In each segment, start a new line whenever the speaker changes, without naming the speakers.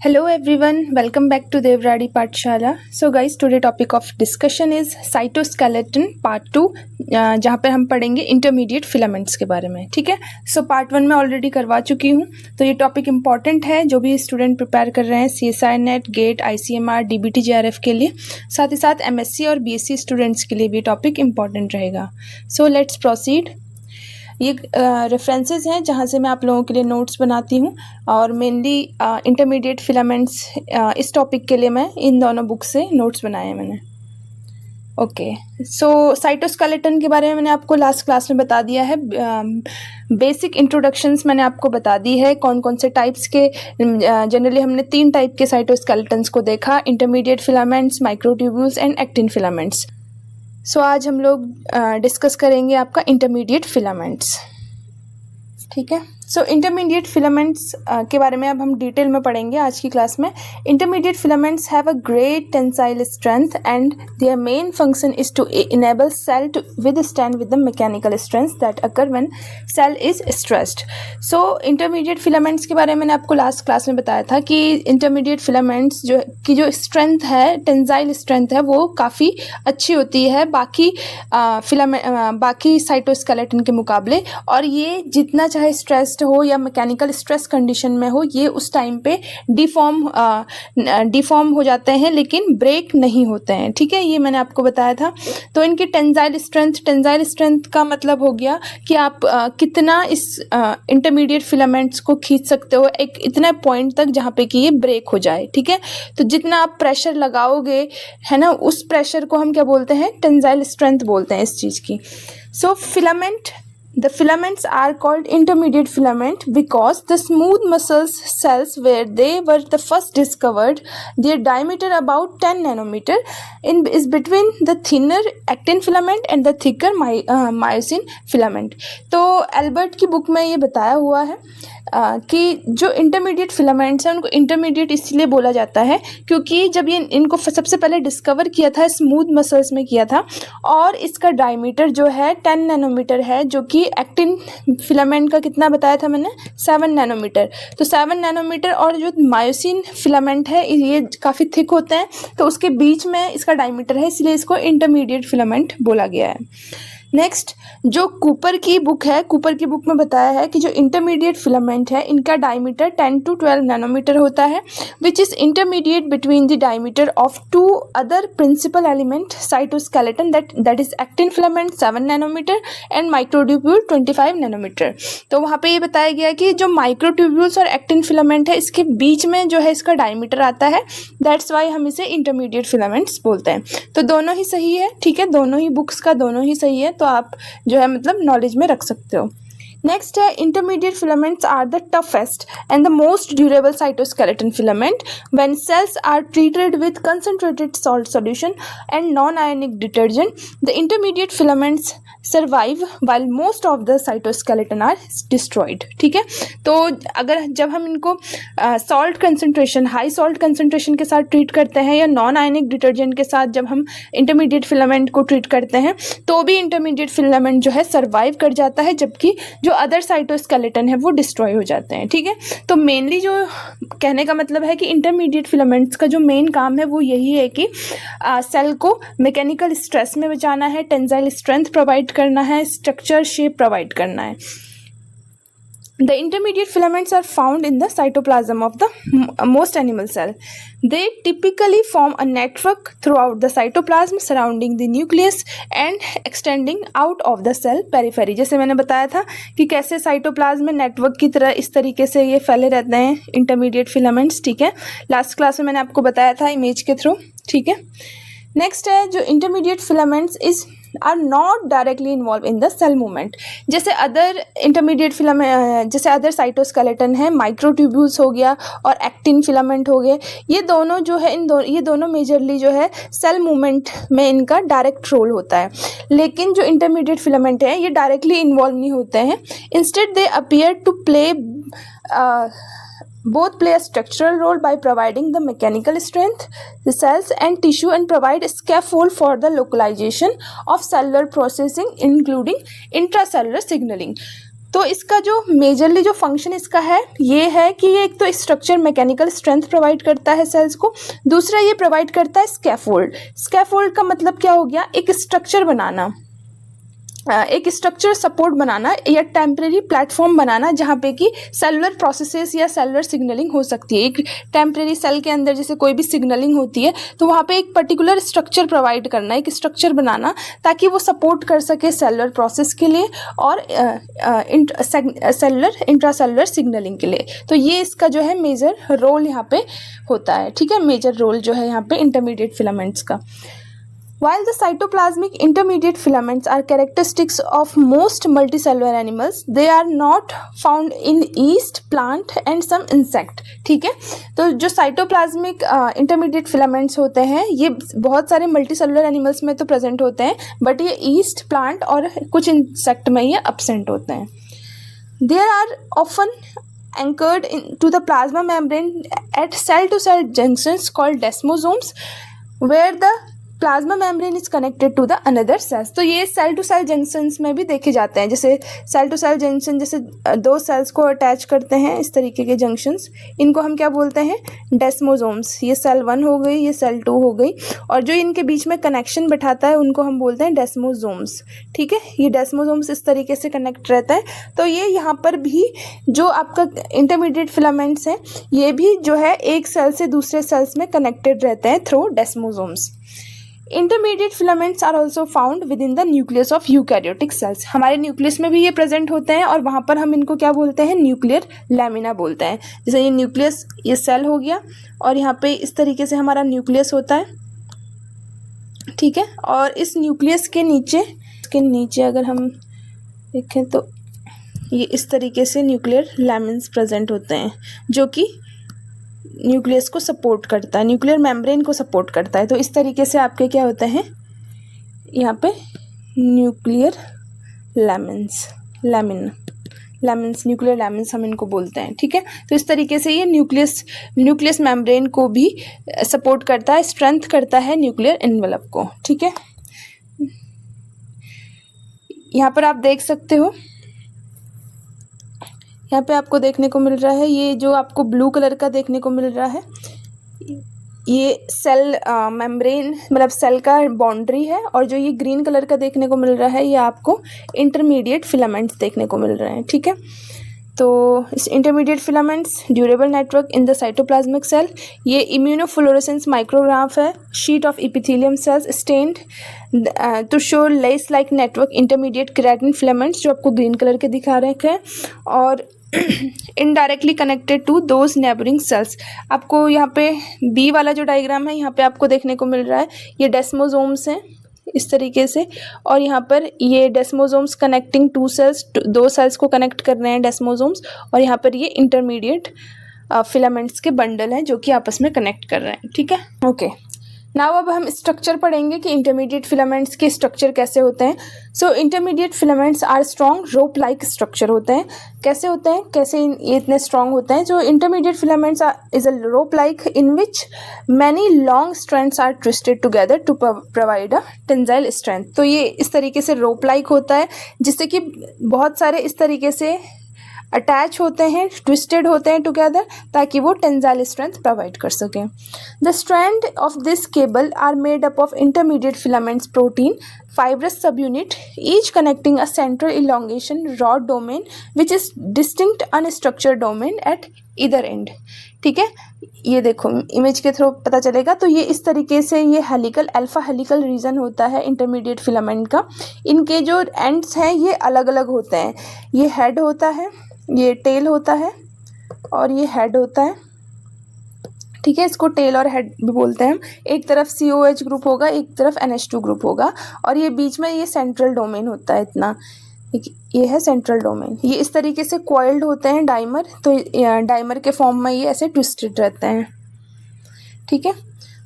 Hello everyone, welcome back to Devradi Pathshala. So guys, today topic of discussion is cytoskeleton part 2 जहाँ पे हम पढ़ेंगे intermediate filaments के बारे में. ठीक है. सो पार्ट 1 में ऑलरेडी करवा चुकी हूँ, तो ये टॉपिक इम्पॉर्टेंट है जो भी स्टूडेंट प्रिपेयर कर रहे हैं CSI NET, GATE, ICMR, DBT, JRF के लिए, साथ ही साथ MSc और BSc स्टूडेंट्स के लिए भी टॉपिक इम्पॉर्टेंट रहेगा. So let's proceed. ये रेफरेंसेस हैं जहाँ से मैं आप लोगों के लिए नोट्स बनाती हूँ और मेनली इंटरमीडिएट फिलामेंट्स इस टॉपिक के लिए मैं इन दोनों बुक से नोट्स बनाए हैं मैंने. ओके. सो साइटोस्केलेटन के बारे में मैंने आपको लास्ट क्लास में बता दिया है. बेसिक इंट्रोडक्शंस मैंने आपको बता दी है. कौन कौन से टाइप्स के, जनरली हमने 3 टाइप के साइटोस्केलेटन्स को देखा: intermediate filaments, microtubules and actin filaments. So आज हम लोग डिस्कस करेंगे आपका इंटरमीडिएट फिलामेंट्स. ठीक है. सो इंटरमीडिएट फिलामेंट्स के बारे में अब हम डिटेल में पढ़ेंगे आज की क्लास में. Intermediate filaments have a great tensile strength and their main function is to enable cell to withstand with the mechanical strength that occur when cell is stressed. So intermediate filaments के बारे में मैंने आपको last class में बताया था कि intermediate filaments जो स्ट्रेंथ है, टेंसाइल स्ट्रेंथ है, वो काफ़ी अच्छी होती है बाकी साइटोस्केलेटन के मुकाबले, और ये जितना चाहे स्ट्रेस्ड हो या मैकेनिकल स्ट्रेस कंडीशन में हो, ये उस टाइम पे डिफॉर्म हो जाते हैं लेकिन ब्रेक नहीं होते हैं. ठीक है, ये मैंने आपको बताया था. तो इनकी टेंसाइल स्ट्रेंथ का मतलब हो गया कि आप कितना इस इंटरमीडिएट फिलामेंट्स को खींच सकते हो एक इतना पॉइंट तक जहाँ पे कि ये ब्रेक हो जाए. ठीक है, तो जितना आप प्रेशर लगाओगे, है ना, उस प्रेशर को हम क्या बोलते हैं? टेंसाइल स्ट्रेंथ बोलते हैं इस चीज़ की. सो The filaments are called intermediate filament because the smooth muscles cells where they were the first discovered, their diameter about 10 nanometer is between the thinner actin filament and the thicker myosin filament. तो Albert की book में ये बताया हुआ है कि जो intermediate filaments हैं उनको इंटरमीडिएट इसलिए बोला जाता है क्योंकि जब ये इनको सबसे पहले डिस्कवर किया था स्मूथ मसल्स में किया था, और इसका डायमीटर जो है 10 नैनोमीटर है, जो कि एक्टिन फिलामेंट का कितना बताया था मैंने? 7 नैनोमीटर. तो 7 नैनोमीटर, और जो मायोसिन फिलामेंट है ये काफ़ी थिक होते हैं, तो उसके बीच में इसका डायमीटर है, इसलिए इसको इंटरमीडिएट फिलामेंट बोला गया है. नेक्स्ट, जो कूपर की बुक है, कूपर की बुक में बताया है कि जो इंटरमीडिएट फिलामेंट है इनका डायमीटर 10 to 12 नैनोमीटर होता है, which is intermediate between the diameter of 2 other principal element cytoskeleton that is actin filament 7 nanometre and microtubule 25 nanometre. तो वहाँ पे ये बताया गया कि जो माइक्रोट्यूब्यूल्स और एक्टिन फिलामेंट है इसके बीच में जो है इसका डायमीटर आता है, दैट्स वाई हम इसे इंटरमीडिएट फिलामेंट्स बोलते हैं. तो दोनों ही सही है. ठीक है, दोनों ही बुक्स का दोनों ही सही है, तो आप जो है मतलब नॉलेज में रख सकते हो. नेक्स्ट है, intermediate filaments are the toughest and the most durable cytoskeleton filament when cells are treated with concentrated salt solution and non ionic detergent. The intermediate filaments survive while most of the cytoskeleton are destroyed. ठीक है, तो जब हम इनको salt concentration, high salt concentration के साथ treat करते हैं या नॉन आयनिक डिटर्जेंट के साथ जब हम इंटरमीडिएट फिलामेंट को ट्रीट करते हैं, तो भी इंटरमीडिएट फिलामेंट जो है सर्वाइव कर जाता है, जबकि जो अदर साइटोस्केलेटन है वो डिस्ट्रॉय हो जाते हैं. ठीक है, तो मेनली जो कहने का मतलब है कि इंटरमीडिएट फिलामेंट्स का जो मेन काम है वो यही है कि सेल को मैकेनिकल स्ट्रेस में बचाना है, टेंसाइल स्ट्रेंथ प्रोवाइड करना है, स्ट्रक्चर शेप प्रोवाइड करना है. The intermediate filaments are found in the cytoplasm of the most animal cell. They typically form a network throughout the cytoplasm surrounding the nucleus and extending out of the cell periphery. जैसे मैंने बताया था कि कैसे cytoplasm में network की तरह इस तरीके से ये फैले रहते हैं इंटरमीडिएट फिलामेंट्स. ठीक है, लास्ट क्लास में मैंने आपको बताया था इमेज के थ्रू. ठीक है, नेक्स्ट है, जो intermediate filaments are not directly involve in the cell movement. जैसे अदर इंटरमीडिएट फिलामेंट, जैसे अदर साइटोस्केलेटन है, माइक्रोट्यूब्यूल्स हो गया और एक्टिन फिलामेंट हो गए, ये दोनों जो है ये दोनों मेजरली जो है सेल मूवमेंट में इनका डायरेक्ट रोल होता है. लेकिन जो इंटरमीडिएट फिलामेंट है ये डायरेक्टली इन्वॉल्व नहीं होते हैं. Instead they appear to play both play a structural role by providing the mechanical strength the cells and tissue and provide a scaffold for the localization of cellular processing including intracellular signaling. तो इसका जो majorly जो function इसका है ये है कि ये एक तो स्ट्रक्चर मैकेनिकल स्ट्रेंथ प्रोवाइड करता है सेल्स को, दूसरा ये प्रोवाइड करता है स्कैफोल्ड। स्कैफोल्ड का मतलब क्या हो गया, एक स्ट्रक्चर बनाना, एक स्ट्रक्चर सपोर्ट बनाना या टेम्परेरी प्लेटफॉर्म बनाना जहाँ पे कि सेलुलर प्रोसेसेस या सेलुलर सिग्नलिंग हो सकती है। एक टेम्परेरी सेल के अंदर जैसे कोई भी सिग्नलिंग होती है तो वहाँ पे एक पर्टिकुलर स्ट्रक्चर प्रोवाइड करना, एक स्ट्रक्चर बनाना ताकि वो सपोर्ट कर सके सेलुलर प्रोसेस के लिए और सेलुलर इंट्रासेलुलर सिग्नलिंग के लिए। तो ये इसका जो है मेजर रोल यहाँ पे होता है, ठीक है, मेजर रोल जो है यहाँ पे इंटरमीडिएट फिलामेंट्स का। While the cytoplasmic intermediate filaments are characteristics of most multicellular animals, they are not found in yeast, plant and some insect। ठीक है, तो जो साइटोप्लाज्मिक इंटरमीडिएट फिलामेंट्स होते हैं ये बहुत सारे मल्टीसेलुलर एनिमल्स में तो प्रेजेंट होते हैं, बट ये ईस्ट, प्लांट और कुछ इंसेक्ट में ये एब्सेंट होते हैं। There are often anchored to the plasma membrane at cell-to-cell junctions called desmosomes, where the plasma membrane is connected to the another cells. तो ये सेल टू सेल जंक्शंस में भी देखे जाते हैं, जैसे सेल टू सेल जंक्शन, जैसे दो सेल्स को अटैच करते हैं इस तरीके के जंक्शंस, इनको हम क्या बोलते हैं, डेस्मोसोम्स। ये सेल 1 हो गई, ये सेल 2 हो गई, और जो इनके बीच में कनेक्शन बैठाता है उनको हम बोलते हैं डेस्मोसोम्स। ठीक है, ये डेस्मोसोम्स इस तरीके से कनेक्ट रहता है। तो ये यहाँ पर भी जो आपका इंटरमीडिएट फिलामेंट्स हैं ये भी जो है एक सेल से दूसरे सेल्स में कनेक्टेड रहते हैं through desmosomes. Intermediate filaments are also found within the nucleus of eukaryotic cells. हमारे न्यूक्लियस में भी ये प्रेजेंट होते हैं और वहाँ पर हम इनको क्या बोलते हैं, न्यूक्लियर लैमिना बोलते हैं। जैसे ये न्यूक्लियस, ये सेल हो गया और यहाँ पे इस तरीके से हमारा न्यूक्लियस होता है, ठीक है, और इस न्यूक्लियस के नीचे अगर हम देखें तो ये इस तरीके से न्यूक्लियर लैमिन्स प्रेजेंट होते हैं जो कि न्यूक्लियस को सपोर्ट करता है, न्यूक्लियर मेम्ब्रेन को सपोर्ट करता है। तो इस तरीके से आपके क्या होते हैं यहाँ पे न्यूक्लियर लैमिन्स न्यूक्लियर लैमिन्स हम इनको बोलते हैं। ठीक है, तो इस तरीके से ये न्यूक्लियस मेम्ब्रेन को भी सपोर्ट करता है, स्ट्रेंथ करता है न्यूक्लियर एनवेलप को। ठीक है, यहाँ पर आप देख सकते हो, यहाँ पे आपको देखने को मिल रहा है, ये जो आपको ब्लू कलर का देखने को मिल रहा है ये सेल मेम्ब्रेन मतलब सेल का बाउंड्री है, और जो ये ग्रीन कलर का देखने को मिल रहा है ये आपको इंटरमीडिएट फिलामेंट्स देखने को मिल रहे हैं। ठीक है, तो इस intermediate filaments durable network in the cytoplasmic cell, ये इम्यूनोफ्लोरेसेंस माइक्रोग्राफ है, sheet of epithelium cells stained to show lace like network intermediate keratin filaments जो आपको ग्रीन कलर के दिखा रखे हैं, और indirectly connected to those neighbouring cells. आपको यहाँ पे बी वाला जो डायग्राम है यहाँ पे आपको देखने को मिल रहा है ये डेस्मोसोम्स हैं इस तरीके से, और यहाँ पर ये डेस्मोसोम्स कनेक्टिंग टू सेल्स, दो सेल्स को कनेक्ट कर रहे हैं डेस्मोसोम्स, और यहाँ पर ये इंटरमीडिएट फिलामेंट्स के बंडल हैं जो कि आपस में कनेक्ट कर रहे हैं। ठीक है, ओके, नाउ अब हम स्ट्रक्चर पढ़ेंगे कि इंटरमीडिएट फिलामेंट्स के स्ट्रक्चर कैसे होते हैं। So intermediate filaments are strong rope like structure होते हैं। कैसे होते हैं, कैसे ये इतने स्ट्रॉन्ग होते हैं? जो intermediate filaments is a rope like in which many long strands are twisted together to provide a tensile strength. तो ये इस तरीके से रोप लाइक होता है जिससे कि बहुत सारे इस तरीके से अटैच होते हैं, ट्विस्टेड होते हैं टुगेदर ताकि वो टेंसाइल स्ट्रेंथ प्रोवाइड कर सकें। The strand of this cable are made up of intermediate filaments protein fibrous subunit, each connecting a central elongation rod domain which is distinct unstructured domain at either end। ठीक है, ये देखो image के through पता चलेगा। तो ये इस तरीके से ये हेलिकल अल्फा हेलिकल रीजन होता है इंटरमीडिएट फिलामेंट का। इनके जो एंड्स हैं ये अलग अलग होते हैं, ये हेड होता है, ये टेल होता है और ये हेड होता है। ठीक है, इसको टेल और हेड भी बोलते हैं हम। एक तरफ COH ग्रुप होगा, एक तरफ NH2 ग्रुप होगा, और ये बीच में ये सेंट्रल डोमेन होता है इतना, ये है सेंट्रल डोमेन। ये इस तरीके से कॉइल्ड होते हैं डाइमर, तो डाइमर के फॉर्म में ये ऐसे ट्विस्टेड रहते हैं। ठीक है,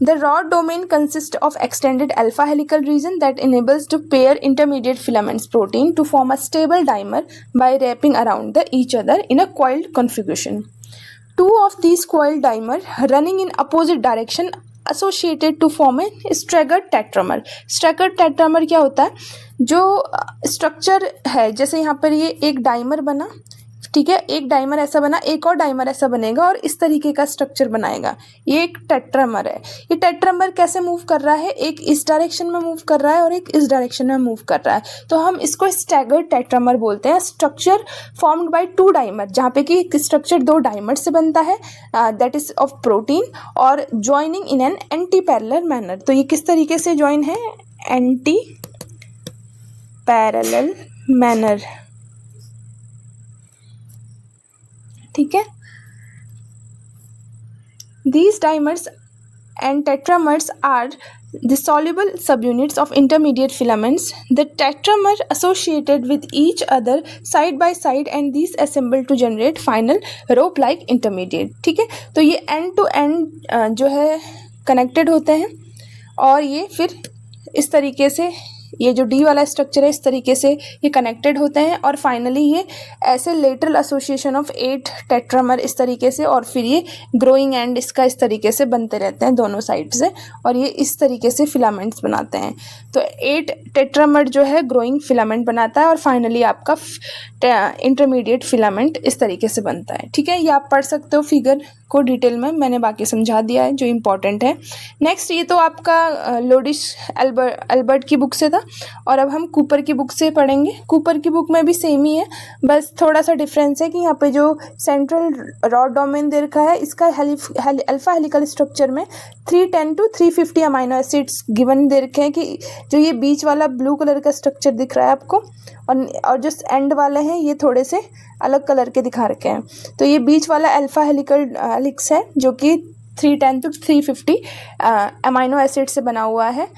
the rod domain consist of extended alpha helical region that enables to pair intermediate filaments protein to form a stable dimer by wrapping around the each other in a coiled configuration. Two of these coiled dimer running in opposite direction associated to form a staggered tetramer. Staggered tetramer क्या होता है, जो structure है, जैसे यहाँ पर ये एक डाइमर बना, ठीक है, एक डाइमर ऐसा बना, एक और डाइमर ऐसा बनेगा और इस तरीके का स्ट्रक्चर बनाएगा, ये एक टेट्रामर है। ये टेट्रामर कैसे मूव कर रहा है, एक इस डायरेक्शन में मूव कर रहा है और एक इस डायरेक्शन में मूव कर रहा है, तो हम इसको स्टैगर्ड टेट्रामर बोलते हैं। Structure formed by two dimer, जहाँ पे कि एक स्ट्रक्चर दो डाइमर से बनता है, दैट इज ऑफ प्रोटीन, और joining in an anti parallel manner. तो ये किस तरीके से ज्वाइन है, एंटी पैरेलल मैनर, ठीक है। These dimers and tetramers are the soluble subunits of intermediate filaments. The tetramer associated with each other side by side and these assemble to generate final rope-like intermediate, ठीक है। तो ये end to end जो है connected होते हैं और ये फिर इस तरीके से, ये जो डी वाला स्ट्रक्चर है इस तरीके से ये कनेक्टेड होते हैं और फाइनली ये ऐसे लेटरल एसोसिएशन ऑफ 8 टेट्रामर इस तरीके से, और फिर ये ग्रोइंग एंड इसका इस तरीके से बनते रहते हैं दोनों साइड से, और ये इस तरीके से फिलामेंट्स बनाते हैं। तो 8 टेट्रामर जो है ग्रोइंग फिलामेंट बनाता है और फाइनली आपका इंटरमीडिएट फिलामेंट इस तरीके से बनता है, ठीक है। ये आप पढ़ सकते हो फिगर को डिटेल में, मैंने बाकी समझा दिया है जो इम्पोर्टेंट है। नेक्स्ट ये तो आपका लोडिश एल्बर्ट की बुक से था, और अब हम कूपर की बुक से पढ़ेंगे। कूपर की बुक में भी सेम ही है, बस थोड़ा सा डिफरेंस है कि यहाँ पे जो सेंट्रल रॉड डोमेन दे रखा है इसका अल्फा हेलिकल स्ट्रक्चर में 310 to 350 अमाइनो एसिड्स गिवन दे रखे हैं, कि जो ये बीच वाला ब्लू कलर का स्ट्रक्चर दिख रहा है आपको, और जो एंड वाले हैं ये थोड़े से अलग कलर के दिखा रखे हैं। तो ये बीच वाला अल्फा हेलिक्स है जो कि 310 to 350 अमाइनो एसिड से बना हुआ है,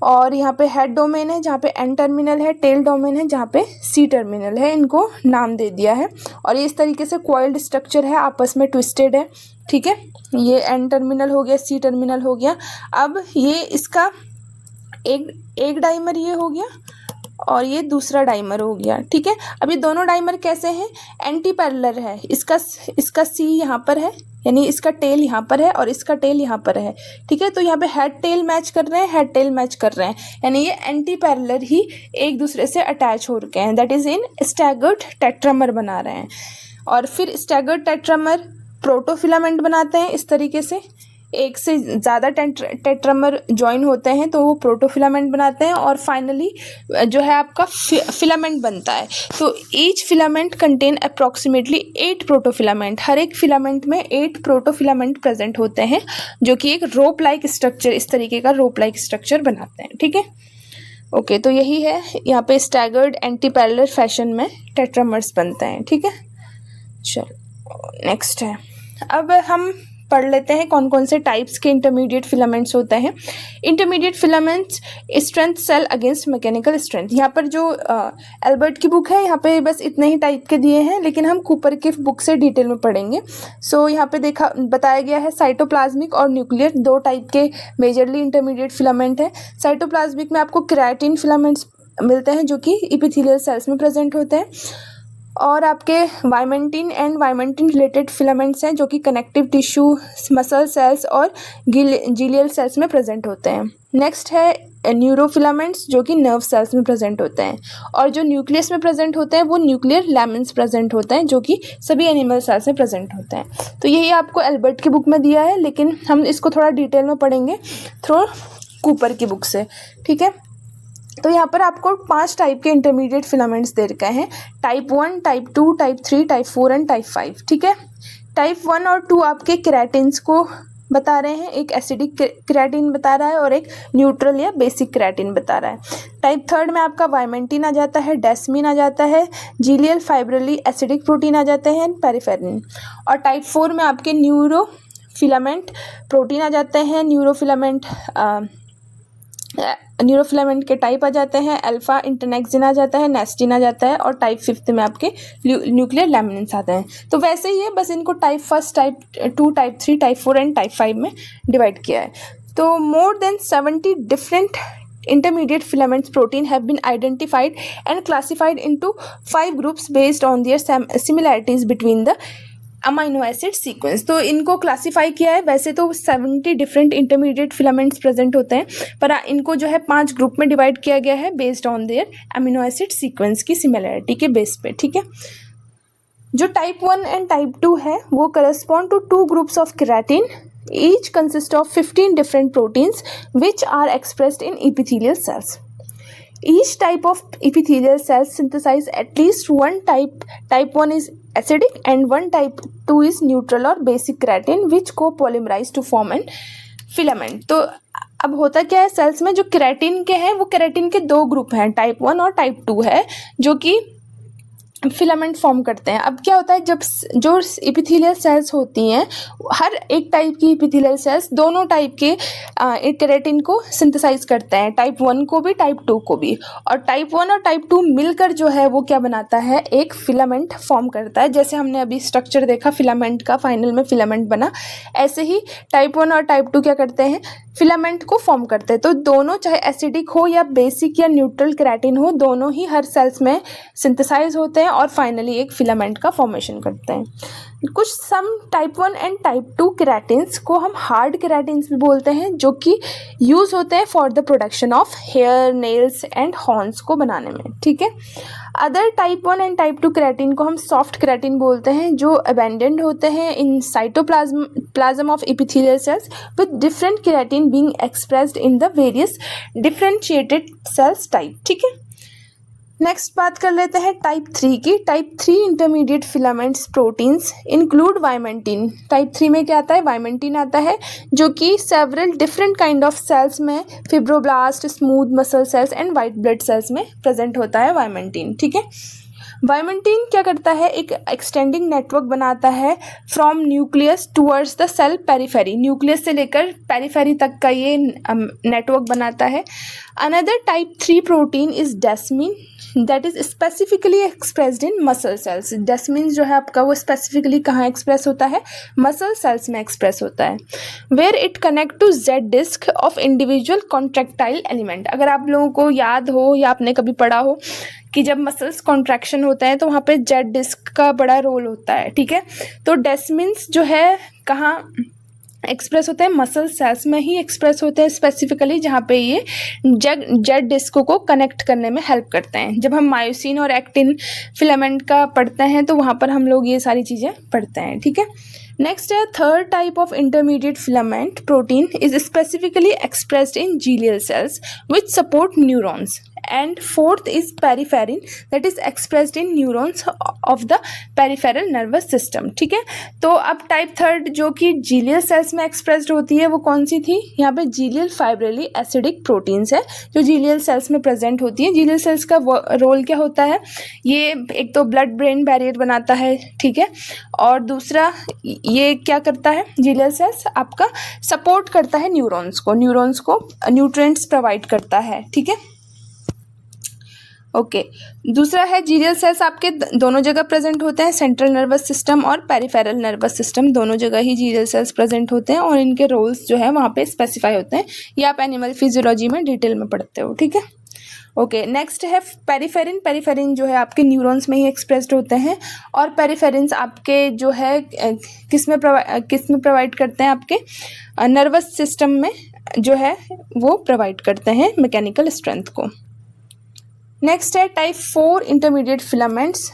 और यहाँ पे हेड डोमेन है जहाँ पे एन टर्मिनल है, टेल डोमेन है जहाँ पे सी टर्मिनल है, इनको नाम दे दिया है। और ये इस तरीके से कॉइल्ड स्ट्रक्चर है, आपस में ट्विस्टेड है, ठीक है। ये एन टर्मिनल हो गया, सी टर्मिनल हो गया। अब ये इसका एक डाइमर ये हो गया और ये दूसरा डाइमर हो गया, ठीक है। अब ये दोनों डाइमर कैसे हैं, एंटी पैरेलल है, इसका सी यहाँ पर है, यानी इसका टेल यहाँ पर है और इसका टेल यहाँ पर है, ठीक है। तो यहाँ पे हेड टेल मैच कर रहे हैं, हेड टेल मैच कर रहे हैं, यानी ये एंटी पैरेलल ही एक दूसरे से अटैच हो रखे हैं, that is in staggered tetramer बना रहे हैं। और फिर स्टैगर्ड टेट्रामर प्रोटोफिलामेंट बनाते हैं इस तरीके से, एक से ज़्यादा टेट्रामर ज्वाइन होते हैं तो वो प्रोटोफिलामेंट बनाते हैं, और फाइनली जो है आपका फिलामेंट बनता है। तो each filament contain approximately 8 protofilament, हर एक फिलामेंट में 8 प्रोटोफिलामेंट प्रेजेंट होते हैं जो कि एक रोप लाइक स्ट्रक्चर, इस तरीके का रोप लाइक स्ट्रक्चर बनाते हैं, ठीक है। ओके, तो यही है, यहाँ पे स्टैगर्ड एंटी पैरेलल फैशन में टेट्रामर्स बनते हैं, ठीक है। चलो नेक्स्ट है, अब हम पढ़ लेते हैं कौन कौन से टाइप्स के इंटरमीडिएट फिलामेंट्स होते हैं। Intermediate filaments strength cell against mechanical strength. यहाँ पर जो एल्बर्ट की बुक है यहाँ पे बस इतने ही टाइप के दिए हैं, लेकिन हम कूपर की बुक से डिटेल में पढ़ेंगे। सो यहाँ पे बताया गया है साइटोप्लाज्मिक और न्यूक्लियर, 2 टाइप के मेजरली इंटरमीडिएट फिलामेंट है। साइटोप्लाज्मिक में आपको केराटिन फिलामेंट्स मिलते हैं जो कि एपिथेलियल सेल्स में प्रेजेंट होते हैं, और आपके vimentin and vimentin related filaments हैं जो कि कनेक्टिव टिश्यू, मसल सेल्स और जीलियल सेल्स में प्रेजेंट होते हैं। नेक्स्ट है न्यूरोफिलामेंट्स जो कि नर्व सेल्स में प्रेजेंट होते हैं, और जो न्यूक्लियस में प्रेजेंट होते हैं वो न्यूक्लियर लैमिन्स प्रेजेंट होते हैं जो कि सभी एनिमल सेल्स में प्रेजेंट होते हैं। तो यही आपको एल्बर्ट की बुक में दिया है, लेकिन हम इसको थोड़ा डिटेल में पढ़ेंगे थ्रू कूपर की बुक से, ठीक है। तो यहाँ पर आपको 5 टाइप के इंटरमीडिएट फिलामेंट्स दे रखे हैं, type 1, type 2, type 3, type 4 and type 5, ठीक है। टाइप 1 और 2 आपके केराटिन्स को बता रहे हैं, एक एसिडिक केराटिन बता रहा है और एक न्यूट्रल या बेसिक केराटिन बता रहा है। टाइप 3 में आपका वाइमेंटिन आ जाता है, डेस्मिन आ जाता है, जीलियल फाइब्रिली एसिडिक प्रोटीन आ जाते हैं, पेरिफेरिन। और टाइप 4 में आपके न्यूरोफिलामेंट प्रोटीन आ जाते हैं, न्यूरोफिलामेंट के टाइप आ जाते हैं, अल्फा इंटरनेक्सिन आ जाता है, नेस्टिन आ जाता है, और टाइप 5 में आपके न्यूक्लियर लैमिनेंस आते हैं। तो वैसे ही है, बस इनको type 1, type 2, type 3, type 4 and type 5 में डिवाइड किया है। तो more than 70 different intermediate filaments protein have been identified and classified into 5 groups based on their similarities between the amino acid sequence. तो इनको क्लासीफाई किया है, वैसे तो 70 डिफरेंट इंटरमीडिएट फिलामेंट्स प्रेजेंट होते हैं, पर इनको जो है 5 ग्रुप में डिवाइड किया गया है based on their amino acid sequence की सिमिलरिटी के बेस पे, ठीक है। जो टाइप 1 एंड टाइप 2 है वो correspond to 2 groups of keratin, each consist of 15 different proteins which are expressed in epithelial cells. Each type of epithelial cells synthesize at least one type. Type 1 is acidic and one type 2 is neutral or basic keratin which co-polymerize to form an filament. तो अब होता क्या है, sales में जो keratin के हैं वो केराटिन के 2 ग्रुप हैं, टाइप 1 और टाइप 2 है, जो कि फिलामेंट फॉर्म करते हैं। अब क्या होता है, जब जो एपिथेलियल सेल्स होती हैं, हर एक टाइप की एपिथेलियल सेल्स दोनों टाइप के केराटिन को सिंथेसाइज करते हैं, टाइप 1 को भी टाइप 2 को भी, और टाइप 1 और टाइप 2 मिलकर जो है वो क्या बनाता है, एक फिलामेंट फॉर्म करता है। जैसे हमने अभी स्ट्रक्चर देखा फिलामेंट का, फाइनल में फिलामेंट बना, ऐसे ही टाइप 1 और टाइप 2 क्या करते हैं, फिलामेंट को फॉर्म करते हैं। तो दोनों, चाहे एसिडिक हो या बेसिक या न्यूट्रल केराटिन हो, दोनों ही हर सेल्स में सिंथेसाइज होते हैं और फाइनली एक फिलामेंट का फॉर्मेशन करते हैं। कुछ सम टाइप 1 एंड टाइप 2 केराटिन्स को हम हार्ड केराटिन्स भी बोलते हैं, जो कि यूज़ होते हैं for the production of hair, nails and horns को बनाने में, ठीक है। Other type 1 and type 2 keratin को हम सॉफ्ट केराटिन बोलते हैं, जो अबेंडेंट होते हैं in cytoplasm of epithelial cells with different keratin being expressed in the various differentiated sales type, ठीक है। नेक्स्ट बात कर लेते हैं टाइप 3 की। Type 3 intermediate filaments proteins include vimentin. Type 3 में क्या आता है, वाइमेंटिन आता है, जो कि several different kind of cells में, fibroblast, smooth muscle cells and white blood cells में प्रेजेंट होता है वाइमेंटिन, ठीक है। वाइमेंटिन क्या करता है, एक एक्सटेंडिंग नेटवर्क बनाता है from nucleus towards the cell periphery, nucleus से लेकर पेरिफेरी तक का ये नेटवर्क बनाता है। Another type 3 protein is desmin that is specifically expressed in muscle cells. Desmin जो है आपका वो स्पेसिफिकली कहाँ एक्सप्रेस होता है, मसल सेल्स में एक्सप्रेस होता है। Where it connect to Z disc of individual contractile element. अगर आप लोगों को याद हो या आपने कभी पढ़ा हो कि जब मसल्स कॉन्ट्रैक्शन होता है तो वहाँ पे जेड डिस्क का बड़ा रोल होता है, ठीक है। तो डेस्मिन्स जो है कहाँ एक्सप्रेस होते हैं, मसल सेल्स में ही एक्सप्रेस होते हैं स्पेसिफिकली, जहाँ पे ये जेड डिस्क को कनेक्ट करने में हेल्प करते हैं। जब हम मायोसिन और एक्टिन फिलामेंट का पढ़ते हैं तो वहाँ पर हम लोग ये सारी चीज़ें पढ़ते हैं, ठीक है। नेक्स्ट है third type of intermediate filament protein is specifically expressed in glial cells which support neurons, and fourth is peripherin that is expressed in neurons of the peripheral nervous system, ठीक है। तो अब टाइप थर्ड जो कि जीलियल sales में expressed होती है वो कौन सी थी, यहाँ पे जीलियल फाइब्रिली एसिडिक प्रोटीन्स है जो जीलियल सेल्स में प्रेजेंट होती है। जीलियल सेल्स का रोल क्या होता है, ये एक तो ब्लड ब्रेन बैरियर बनाता है, ठीक है, और दूसरा ये क्या करता है, जीलियल सेल्स आपका सपोर्ट करता है न्यूरॉन्स को न्यूट्रिएंट्स प्रोवाइड करता है, ठीक है। ओके दूसरा है जीलियल सेल्स आपके दोनों जगह प्रेजेंट होते हैं, सेंट्रल नर्वस सिस्टम और पेरिफेरल नर्वस सिस्टम दोनों जगह ही जीलियल सेल्स प्रेजेंट होते हैं और इनके रोल्स जो है वहाँ पे स्पेसिफाई होते हैं। ये आप एनिमल फिजियोलॉजी में डिटेल में पढ़ते हो, ठीक है। ओके नेक्स्ट है पेरिफेरिन जो है आपके न्यूरॉन्स में ही एक्सप्रेस्ड होते हैं और पेरिफेरिन्स आपके जो है किस में प्रोवाइड करते हैं, आपके नर्वस सिस्टम में जो है वो प्रोवाइड करते हैं मैकेनिकल स्ट्रेंथ को। नेक्स्ट है type 4 intermediate filaments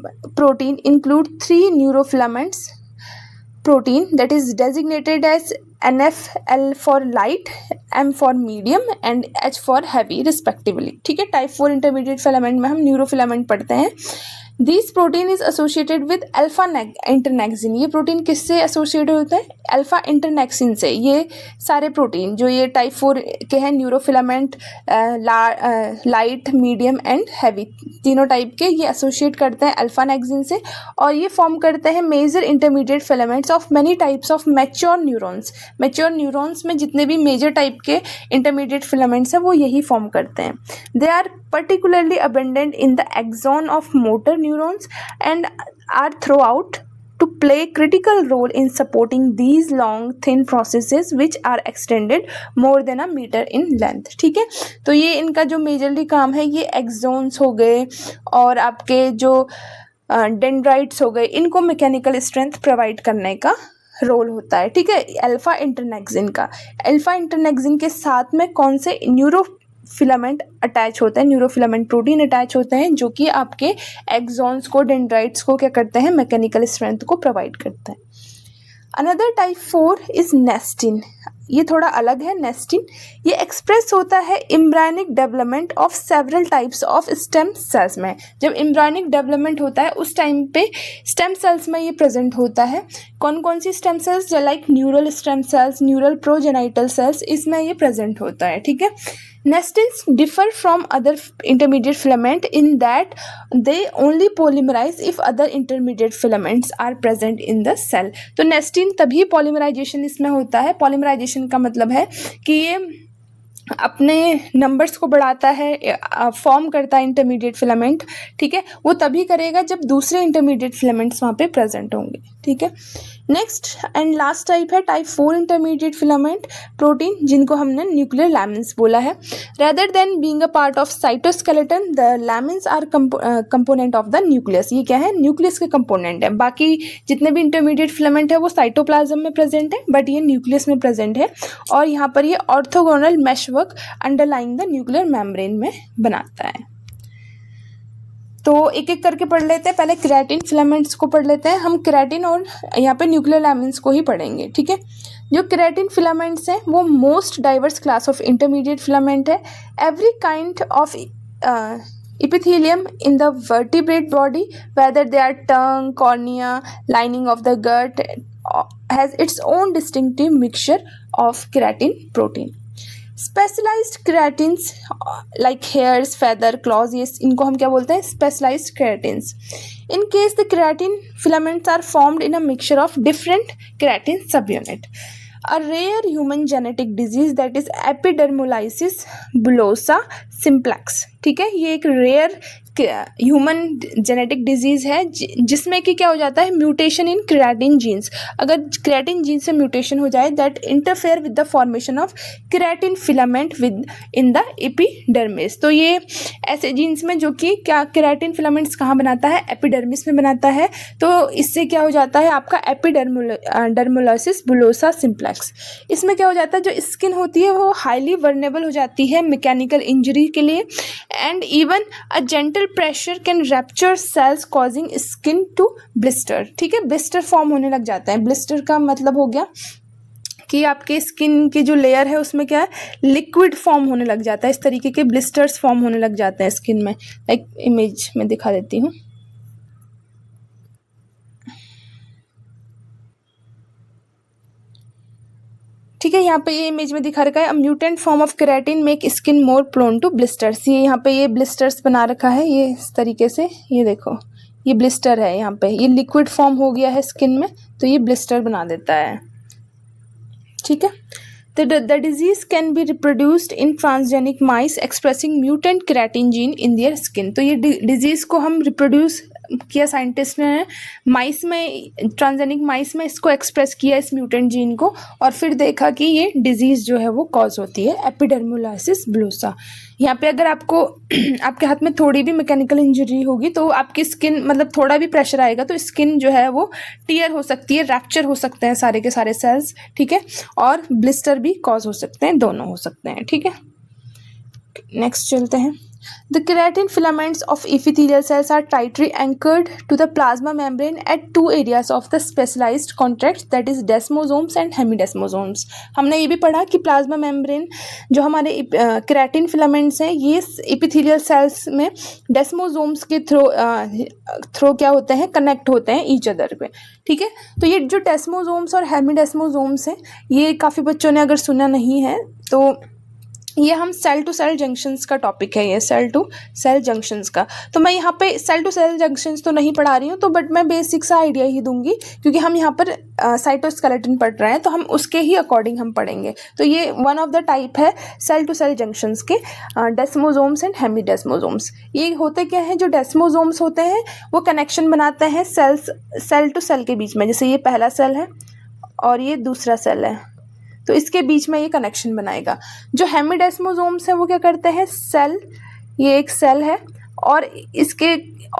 protein include 3 neurofilaments protein that is designated as NF-L for light, M for medium and H for heavy respectively, ठीक है। टाइप 4 इंटरमीडिएट फिलामेंट में हम न्यूरोफिलामेंट पढ़ते हैं। This protein is associated with alpha internexin. ये protein किससे associated होते हैं, अल्फा इंटरनेक्सिन से। ये सारे प्रोटीन जो ये टाइप 4 के हैं neurofilament, light, medium and heavy, तीनों टाइप के ये एसोसिएट करते हैं अल्फा नेक्सिन से और ये फॉर्म करते हैं major intermediate filaments of many types of mature neurons. Mature neurons में जितने भी मेजर टाइप के इंटरमीडिएट फिलामेंट्स हैं वो यही फॉर्म करते हैं। They are particularly abundant in the axon of motor neurons and are throughout to play critical role in supporting these long thin processes which are extended more than a meter in length, ठीक है। तो ये इनका जो majorly काम है ये exons हो गए और आपके जो डेंड्राइट्स हो गए, इनको मैकेनिकल स्ट्रेंथ प्रोवाइड करने का रोल होता है। ठीक है, अल्फा इंटरनेक्सिन का। अल्फा इंटरनेक्सिन के साथ में कौन से न्यूरोफिलामेंट अटैच होते हैं, न्यूरोफिलामेंट प्रोटीन अटैच होते हैं, जो कि आपके एक्सॉन्स को, डेंड्राइट्स को क्या करते हैं, मैकेनिकल स्ट्रेंथ को प्रोवाइड करते हैं। Another type 4 is नेस्टिन। ये थोड़ा अलग है नेस्टिन। ये एक्सप्रेस होता है embryonic development of several types of stem cells में। जब एम्ब्रायनिक डेवलपमेंट होता है उस टाइम पे स्टेम सेल्स में ये प्रेजेंट होता है। कौन कौन सी stem cells, like neural stem cells, neural progenitor cells, इसमें ये प्रेजेंट होता है। ठीक है, Nestins differ from other intermediate filament in that they only polymerize if other intermediate filaments are present in the cell। तो nestin तभी polymerization इसमें होता है। polymerization का मतलब है कि ये अपने नंबर्स को बढ़ाता है, फॉर्म करता है इंटरमीडिएट फिलामेंट। ठीक है, वो तभी करेगा जब दूसरे इंटरमीडिएट फिलामेंट्स वहाँ पे प्रेजेंट होंगे। ठीक है, नेक्स्ट एंड लास्ट टाइप है टाइप 4 इंटरमीडिएट फिलामेंट प्रोटीन, जिनको हमने न्यूक्लियर लैमिन्स बोला है। Rather than being a part of cytoskeleton, the lamins R component of the nucleus. ये क्या है, न्यूक्लियस के कंपोनेंट है। बाकी जितने भी इंटरमीडिएट फिलामेंट है वो साइटोप्लाज्म में प्रेजेंट है, बट ये न्यूक्लियस में प्रेजेंट है। और यहाँ पर ये orthogonal meshwork underlying the nuclear membrane में बनाता है। तो एक एक करके पढ़ लेते हैं। पहले केराटिन फिलामेंट्स को पढ़ लेते हैं हम। केराटिन और यहाँ पे न्यूक्लियर लैमिन्स को ही पढ़ेंगे। ठीक है, जो केराटिन फिलामेंट्स हैं वो most diverse class of intermediate filament है। Every kind of epithelium in the vertebrate body, whether they are tongue, cornea, lining of the gut, has its own distinctive mixture of keratin protein। Specialized keratins like hairs, feather, claws, ये इनको हम क्या बोलते हैं, specialized keratins. In case the keratin filaments are formed in a mixture of different keratin subunit. A rare human genetic disease that is epidermolysis bullosa simplex। ठीक है, ये एक रेयर ह्यूमन जेनेटिक डिजीज़ है जिसमें कि क्या हो जाता है, म्यूटेशन इन क्रिएटिन जीन्स। अगर क्रिएटिन जीन से म्यूटेशन हो जाए that interfere with the formation of creatine filament with in the epidermis. तो ये ऐसे जीन्स में जो कि क्या क्रिएटिन फिलामेंट्स कहाँ बनाता है, एपिडर्मिस में बनाता है। तो इससे क्या हो जाता है आपका एपिडर्मोलाइसिस बुलोसा सिम्प्लेक्स। इसमें क्या हो जाता है, जो स्किन होती है वो हाईली वर्नेबल हो जाती है मैकेनिकल इंजरी के लिए, and even a gentle pressure can rupture cells causing skin to blister. ठीक है, ब्लिस्टर फॉर्म होने लग जाता है। ब्लिस्टर का मतलब हो गया कि आपके स्किन की जो लेयर है उसमें क्या है, लिक्विड फॉर्म होने लग जाता है। इस तरीके के ब्लिस्टर्स फॉर्म होने लग जाते हैं स्किन में। एक इमेज में दिखा देती हूँ। ठीक है, यहाँ पे ये इमेज में दिखा रखा है, a mutant form of keratin make skin more prone to blisters. ये यहाँ पे ये ब्लिस्टर्स बना रखा है, ये इस तरीके से, ये देखो ये ब्लिस्टर है। यहाँ पे ये लिक्विड फॉर्म हो गया है स्किन में, तो ये ब्लिस्टर बना देता है। ठीक है, तो the disease can be reproduced in transgenic mice expressing mutant keratin gene in their skin. तो ये डिजीज़ को हम रिप्रोड्यूस किया साइंटिस्ट ने माइस में, ट्रांसजेनिक माइस में इसको एक्सप्रेस किया इस म्यूटेंट जीन को, और फिर देखा कि ये डिजीज़ जो है वो कॉज होती है एपिडर्मोलाइसिस बुलोसा। यहाँ पे अगर आपको आपके हाथ में थोड़ी भी मैकेनिकल इंजरी होगी तो आपकी स्किन, मतलब थोड़ा भी प्रेशर आएगा तो स्किन जो है वो टियर हो सकती है, रैप्चर हो सकते हैं सारे के सारे सेल्स। ठीक है, और ब्लिस्टर भी कॉज हो सकते हैं, दोनों हो सकते हैं। ठीक है, नेक्स्ट चलते हैं। The keratin filaments of epithelial cells are tightly anchored to the plasma membrane at two areas of the specialized contract, that is desmosomes and hemidesmosomes। हमने ये भी पढ़ा कि प्लाज्मा मेम्ब्रेन जो हमारे केराटिन फिलामेंट्स हैं ये एपिथेलियल सेल्स में डेस्मोसोम्स के थ्रो क्या होते हैं, कनेक्ट होते हैं ईच अदर पे। ठीक है, तो ये जो डेस्मोसोम्स और हेमिडेस्मोसोम्स हैं ये काफ़ी बच्चों ने अगर सुना नहीं है तो ये हम सेल टू सेल जंक्शंस का टॉपिक है, ये सेल टू सेल जंक्शंस का। तो मैं यहाँ पे सेल टू सेल जंक्शंस तो नहीं पढ़ा रही हूँ, तो बट मैं बेसिक सा आइडिया ही दूंगी क्योंकि हम यहाँ पर साइटोस्केलेटन पढ़ रहे हैं तो हम उसके ही अकॉर्डिंग हम पढ़ेंगे। तो ये वन ऑफ द टाइप है सेल टू सेल जंक्शंस के, डेस्मोसोम्स एंड हेमिडेस्मोसोम्स। ये होते क्या हैं, जो डेस्मोसोम्स होते हैं वो कनेक्शन बनाते हैं सेल टू सेल के बीच में। जैसे ये पहला सेल है और ये दूसरा सेल है, तो इसके बीच में ये कनेक्शन बनाएगा। जो हेमिडेस्मोसोम्स हैं वो क्या करते हैं, सेल, ये एक सेल है और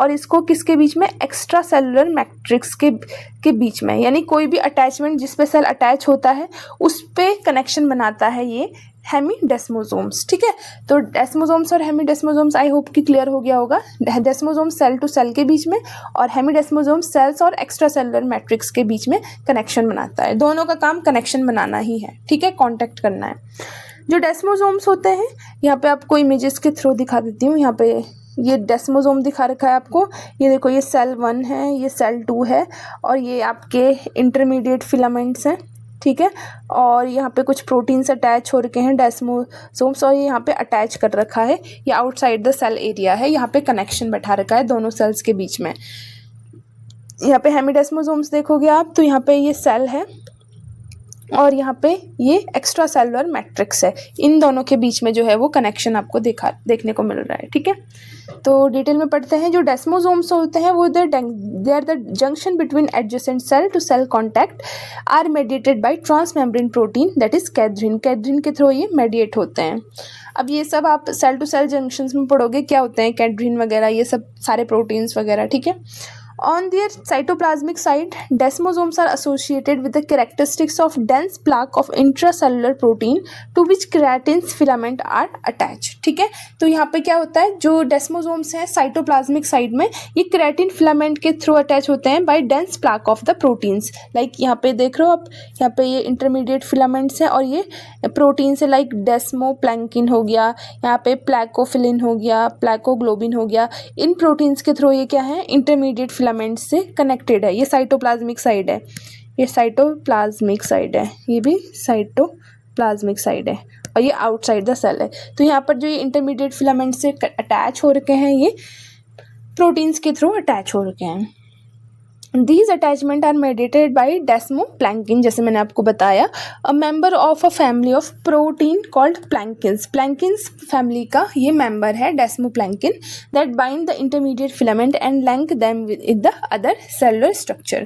इसको किसके बीच में, एक्स्ट्रा सेलुलर मैट्रिक्स के बीच में, यानी कोई भी अटैचमेंट जिस पे सेल अटैच होता है उस पे कनेक्शन बनाता है ये हेमीडेस्मोसोम्स। ठीक है, तो डेस्मोसोम्स और हेमीडेस्मोसोम्स आई होप कि क्लियर हो गया होगा। डेस्मोसोम्स सेल टू सेल के बीच में और हेमीडेस्मोसोम्स सेल्स और एक्स्ट्रा सेलुलर मैट्रिक्स के बीच में कनेक्शन बनाता है। दोनों का काम कनेक्शन बनाना ही है। ठीक है, कॉन्टैक्ट करना है। जो डेस्मोसोम्स होते हैं, यहाँ पे आपको इमेजेस के थ्रू दिखा देती हूँ। यहाँ पे ये डेस्मोसोम दिखा रखा है आपको। ये देखो, ये सेल 1 है, ये सेल 2 है और ये आपके इंटरमीडिएट फिलामेंट्स हैं। ठीक है, और यहाँ पे कुछ प्रोटीन्स अटैच हो रखे हैं डेस्मोसोम्स, और ये यहाँ पे अटैच कर रखा है। ये आउटसाइड द सेल एरिया है, यहाँ पे कनेक्शन बैठा रखा है दोनों सेल्स के बीच में। यहाँ पे हेमीडेस्मोसोम्स देखोगे आप तो यहाँ पे ये सेल है और यहाँ पे ये एक्स्ट्रा सेलुलर मैट्रिक्स है। इन दोनों के बीच में जो है वो कनेक्शन आपको देखने को मिल रहा है। ठीक है, तो डिटेल में पढ़ते हैं। जो डेस्मोसोम्स होते हैं वो they are the junction between adjacent cell to cell contact are mediated by transmembrane protein that is cadherin. Cadherin के थ्रू ये मेडिएट होते हैं। अब ये सब आप सेल टू सेल जंक्शंस में पढ़ोगे क्या होते हैं, कैथरीन वगैरह, ये सब सारे प्रोटीन्स वगैरह। ठीक है, On their cytoplasmic side, desmosomes are associated with the characteristics of dense plaque of intracellular protein to which keratin's filament are attached. ठीक है, तो यहाँ पे क्या होता है, जो डेस्मोसोम्स हैं साइटोप्लाज्मिक साइड में ये केराटिन फिलामेंट के थ्रू अटैच होते हैं by dense plaque of the proteins. Like यहाँ पे देख रहे हो आप, यहाँ पे ये इंटरमीडिएट फिलामेंट्स हैं और ये प्रोटीन से लाइक डेस्मोप्लैंकिन हो गया, यहाँ पे प्लैकोफिलिन हो गया, प्लैकोग्लोबिन हो गया। इन प्रोटीन्स के थ्रू ये क्या है, इंटरमीडिएट फिलामेंट से कनेक्टेड है। ये साइटोप्लाज्मिक साइड है, ये साइटोप्लाज्मिक साइड है, ये भी साइटोप्लाज्मिक साइड है और ये आउटसाइड द सेल है। तो यहाँ पर जो ये इंटरमीडिएट फिलामेंट से अटैच हो रखे हैं ये प्रोटीन्स के थ्रू अटैच हो रखे हैं। These attachment are mediated by desmoplankin, जैसे मैंने आपको बताया, a member of a family of protein called plankins. Plankins family का ये member है desmoplankin that bind the intermediate filament and link them with the other cellular structure.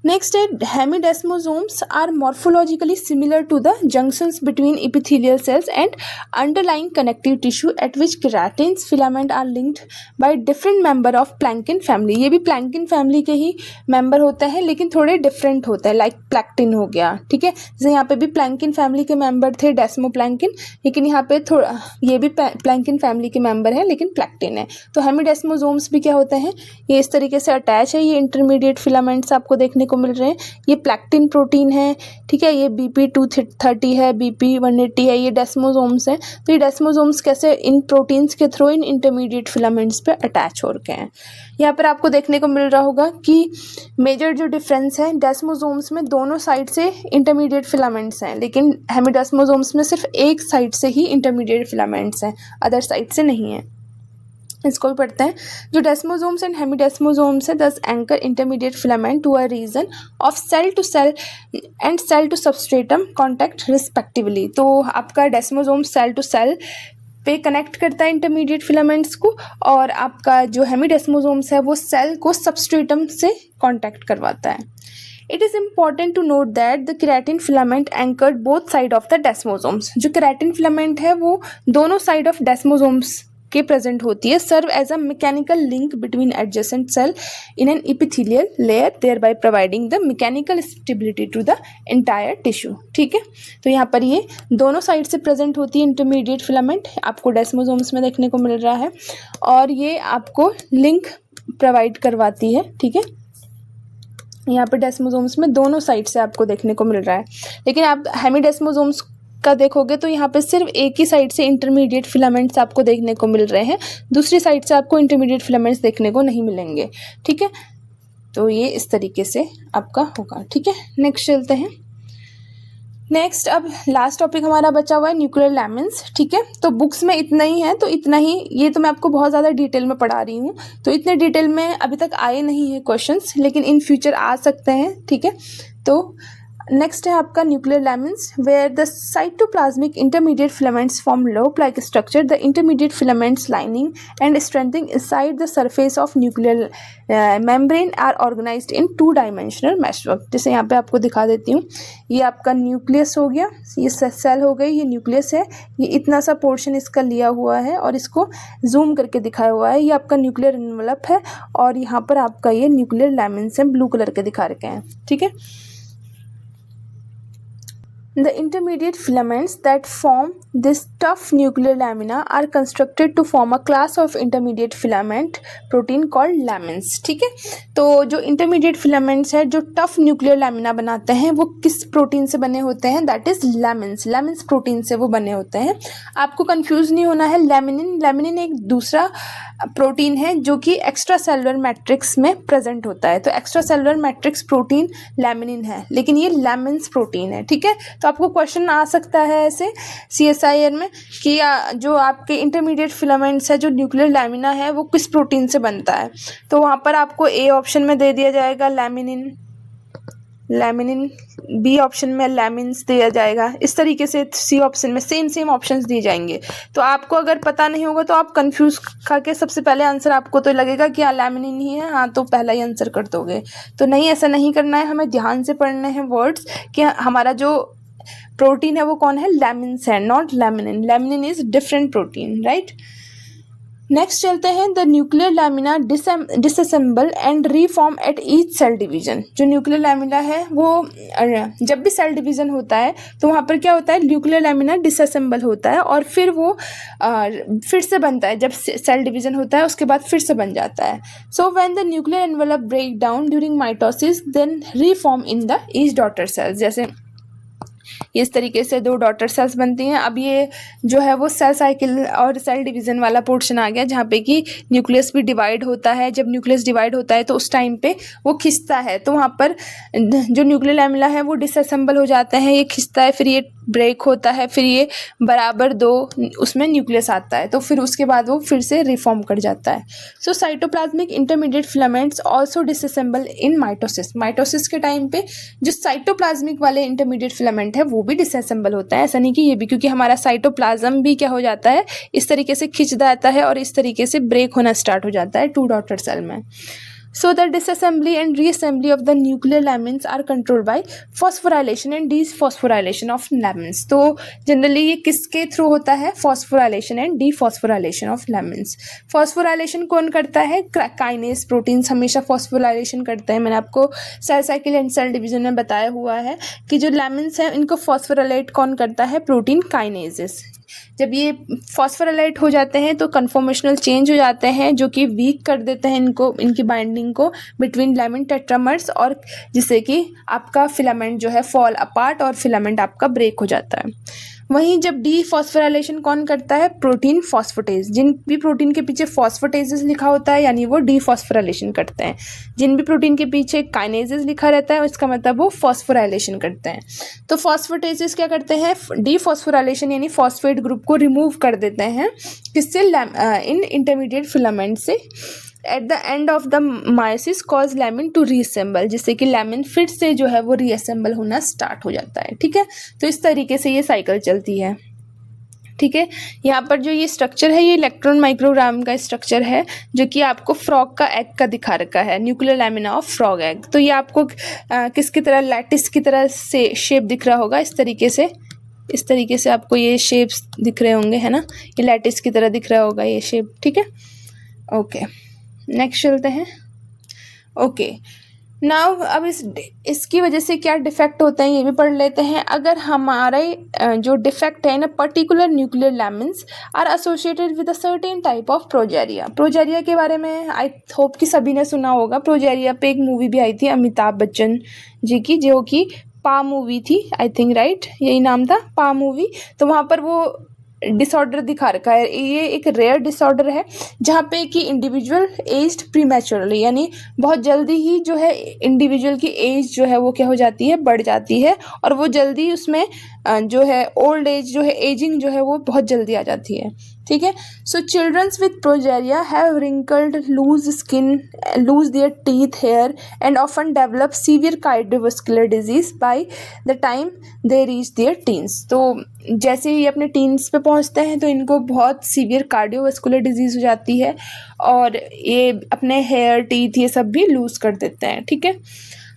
Next, hemidesmosomes are morphologically similar to the junctions between epithelial cells and underlying connective tissue at which keratin's filament are linked by different member of plankin family. ये भी plankin family के ही member होते हैं लेकिन थोड़े different होते हैं, like प्लैक्टिन हो गया। ठीक है, जैसे यहाँ पे भी plankin family के member थे डेस्मोप्लैंकिन, लेकिन यहाँ पे थोड़ा ये भी plankin family के member है लेकिन प्लैक्टिन है। तो हेमिडेस्मोसोम्स भी क्या होते हैं, ये इस तरीके से अटैच है। ये इंटरमीडिएट फिलामेंट्स आपको देखने को मिल रहे हैं। ये प्लैक्टिन प्रोटीन है। ठीक है, ये BP230 है, BP180 है, ये डेस्मोसोम्स हैं। तो ये डेस्मोसोम्स कैसे इन प्रोटीन्स के थ्रू इन इंटरमीडिएट फिलामेंट्स पे अटैच हो रखे हैं। यहाँ पर आपको देखने को मिल रहा होगा कि मेजर जो डिफरेंस है, डेस्मोसोम्स में दोनों साइड से इंटरमीडिएट फिलामेंट्स हैं लेकिन हेमिडेस्मोसोम्स में सिर्फ एक साइड से ही इंटरमीडिएट फिलामेंट्स हैं, अदर साइड से नहीं है। इसको भी पढ़ते हैं। जो डेस्मोसोम्स एंड हेमिडेस्मोसोम्स है thus anchor intermediate filament to a region of cell to cell and cell to substratum contact respectively. तो आपका डेस्मोसोम सेल टू सेल पे कनेक्ट करता है इंटरमीडिएट फिलामेंट्स को और आपका जो हेमिडेस्मोसोम्स है वो सेल को सबस्ट्रेटम से कॉन्टैक्ट करवाता है। It is important to note that the keratin filament anchored both side of the desmosomes. जो keratin filament है वो दोनों side of desmosomes के प्रेजेंट होती है, serve as a mechanical link between adjacent cell in an epithelial layer, thereby providing the mechanical stability to the entire tissue. ठीक है, तो यहाँ पर ये दोनों साइड से प्रेजेंट होती है इंटरमीडिएट फिलामेंट, आपको डेस्मोसोम्स में देखने को मिल रहा है और ये आपको लिंक प्रोवाइड करवाती है। ठीक है, यहाँ पर डेस्मोसोम्स में दोनों साइड से आपको देखने को मिल रहा है, लेकिन आप हेमिडेस्मोसोम्स का देखोगे तो यहाँ पे सिर्फ एक ही साइड से इंटरमीडिएट फिलामेंट्स आपको देखने को मिल रहे हैं, दूसरी साइड से आपको इंटरमीडिएट फिलामेंट्स देखने को नहीं मिलेंगे। ठीक है, तो ये इस तरीके से आपका होगा। ठीक है, नेक्स्ट चलते हैं। नेक्स्ट अब लास्ट टॉपिक हमारा बचा हुआ है न्यूक्लियर लैमिन्स। ठीक है, तो बुक्स में इतना ही है, तो इतना ही, ये तो मैं आपको बहुत ज़्यादा डिटेल में पढ़ा रही हूँ, तो इतने डिटेल में अभी तक आए नहीं हैं क्वेश्चंस, लेकिन इन फ्यूचर आ सकते हैं। ठीक है, तो नेक्स्ट है आपका nuclear lamins, where the cytoplasmic intermediate filaments form loop like structure, the intermediate filaments lining and strengthening inside the surface of nuclear membrane are organized in 2 dimensional meshwork. जैसे यहाँ पे आपको दिखा देती हूँ, ये आपका न्यूक्लियस हो गया, ये सेल हो गई, ये न्यूक्लियस है, ये इतना सा पोर्शन इसका लिया हुआ है और इसको जूम करके दिखाया हुआ है, ये आपका न्यूक्लियर एनवलप है और यहाँ पर आपका ये न्यूक्लियर लैमिन्स हैं, ब्लू कलर के दिखा रखे हैं, ठीक है। The intermediate filaments that form this tough nuclear lamina are constructed to form a class of intermediate filament protein called lamins, ठीक है। तो जो intermediate filaments है जो tough nuclear lamina बनाते हैं वो किस प्रोटीन से बने होते हैं, that is lamins, lamins protein से वो बने होते हैं। आपको कंफ्यूज नहीं होना है, लैमिनिन, लैमिनिन एक दूसरा प्रोटीन है जो कि एक्स्ट्रा सेलुलर मैट्रिक्स में प्रेजेंट होता है। तो extra cellular matrix protein laminin है, लेकिन ये लैमिन्स प्रोटीन है, ठीक है। तो आपको क्वेश्चन आ सकता है ऐसे CSIR में कि जो आपके इंटरमीडिएट फिलामेंट्स है जो न्यूक्लियर लैमिना है वो किस प्रोटीन से बनता है। तो वहाँ पर आपको A ऑप्शन में दे दिया जाएगा लैमिनिन, लैमिनिन, B ऑप्शन में लैमिन्स दिया जाएगा, इस तरीके से C ऑप्शन में सेम ऑप्शंस दिए जाएंगे। तो आपको अगर पता नहीं होगा तो आप कंफ्यूज खा के सबसे पहले आंसर आपको तो लगेगा कि हाँ लैमिनिन ही है, हाँ तो पहला ही आंसर कर दोगे। तो नहीं, ऐसा नहीं करना है, हमें ध्यान से पढ़ने हैं वर्ड्स कि हमारा जो प्रोटीन है वो कौन है, लैमिन्स है, not laminin. Laminin is different protein, right. Next चलते हैं, the nuclear lamina disassemble and reform at each cell division. जो न्यूक्लियर लैमिना है वो जब भी सेल डिवीजन होता है तो वहाँ पर क्या होता है, न्यूक्लियर लैमिना डिसअसेंबल होता है और फिर वो फिर से बनता है। जब सेल डिवीजन होता है उसके बाद फिर से बन जाता है। So when the nuclear envelope break down during mitosis then reform in the each daughter cells. जैसे इस तरीके से 2 डॉटर सेल्स बनती हैं। अब ये जो है वो सेल साइकिल और सेल डिवीज़न वाला पोर्शन आ गया जहाँ पे कि न्यूक्लियस भी डिवाइड होता है। जब न्यूक्लियस डिवाइड होता है तो उस टाइम पे वो खिंचता है, तो वहाँ पर जो न्यूक्लियर लैमेला है वो डिसअसेंबल हो जाता है, ये खिंचता है, फिर ये ब्रेक होता है, फिर ये बराबर 2 उसमें न्यूक्लियस आता है, तो फिर उसके बाद वो फिर से रिफॉर्म कर जाता है। So cytoplasmic intermediate filaments also disassemble in mitosis. Mitosis के टाइम पे जो साइटोप्लाज्मिक वाले इंटरमीडिएट फिलामेंट है वो भी डिसअसेंबल होता है। ऐसा नहीं कि ये भी, क्योंकि हमारा साइटोप्लाज्म भी क्या हो जाता है, इस तरीके से खिंच जाता है और इस तरीके से ब्रेक होना स्टार्ट हो जाता है 2 डॉटर सेल में। So the disassembly and reassembly of the nuclear lamins are controlled by phosphorylation and dephosphorylation of lamins। तो जनरली ये किसके थ्रू होता है, phosphorylation and dephosphorylation of lamins। phosphorylation कौन करता है, काइनेज प्रोटीन्स हमेशा phosphorylation करते हैं। मैंने आपको cell cycle and cell division में बताया हुआ है कि जो lamins हैं इनको phosphorylate कौन करता है, प्रोटीन काइनेजेस। जब ये फॉस्फोराइलेट हो जाते हैं तो कन्फॉर्मेशनल चेंज हो जाते हैं जो कि वीक कर देते हैं इनको, इनकी बाइंडिंग को बिटवीन लैमिन टेट्रामर्स, और जिससे कि आपका फिलामेंट जो है फॉल अपार्ट और फिलामेंट आपका ब्रेक हो जाता है। वहीं जब डीफॉस्फोराइलेशन कौन करता है, प्रोटीन फॉस्फेटेज। जिन भी प्रोटीन के पीछे फॉस्फेटेजेस लिखा होता है यानी वो डीफॉस्फोराइलेशन करते हैं। जिन भी प्रोटीन के पीछे काइनेजेस लिखा रहता है इसका मतलब वो फॉस्फोराइलेशन करते हैं। तो फॉस्फेटेजेस क्या करते हैं, डीफॉस्फोराइलेशन यानी फॉस्फेट ग्रुप को रिमूव कर देते हैं, किससे, इन इंटरमीडिएट फिलामेंट से। At the end of the meiosis cause lamin to reassemble, जिससे कि लैमिन फिर से जो है वो रीअसेंबल होना स्टार्ट हो जाता है। ठीक है, तो इस तरीके से ये साइकिल चलती है। ठीक है, यहाँ पर जो ये स्ट्रक्चर है ये इलेक्ट्रॉन माइक्रोग्राम का स्ट्रक्चर है जो कि आपको फ्रॉग का एग का दिखा रखा है, nuclear lamina of frog egg. तो ये आपको किसकी तरह, लैटिस की तरह से शेप दिख रहा होगा, इस तरीके से आपको ये शेप्स दिख रहे होंगे, है ना, ये लैटिस की तरह दिख रहा होगा ये शेप। ठीक है, ओके, नेक्स्ट चलते हैं। ओके, नाउ अब इसकी वजह से क्या डिफेक्ट होते हैं ये भी पढ़ लेते हैं। अगर हमारे जो डिफेक्ट है ना, particular nuclear lamins are associated with a certain type of progeria. Progeria के बारे में आई होप कि सभी ने सुना होगा। प्रोजेरिया पे एक मूवी भी आई थी अमिताभ बच्चन जी की, जो कि पा मूवी थी, आई थिंक, राइट, यही नाम था, पा मूवी। तो वहाँ पर वो डिसऑर्डर दिखा रखा है। ये एक रेयर डिसऑर्डर है जहाँ पे कि इंडिविजुअल एज्ड प्रीमैच्योरली, यानी बहुत जल्दी ही जो है इंडिविजुअल की एज जो है वो क्या हो जाती है, बढ़ जाती है, और वो जल्दी उसमें जो है ओल्ड एज जो है, एजिंग जो है वो बहुत जल्दी आ जाती है। ठीक है। So childrens with progeria have wrinkled loose skin, loose their teeth, hair and often develop severe cardiovascular disease by the time they reach their teens. तो जैसे ही अपने टीन्स पे पहुंचते हैं तो इनको बहुत सीवियर कार्डियोवास्कुलर डिजीज हो जाती है और ये अपने हेयर, टीथ ये सब भी लूज कर देते हैं। ठीक है।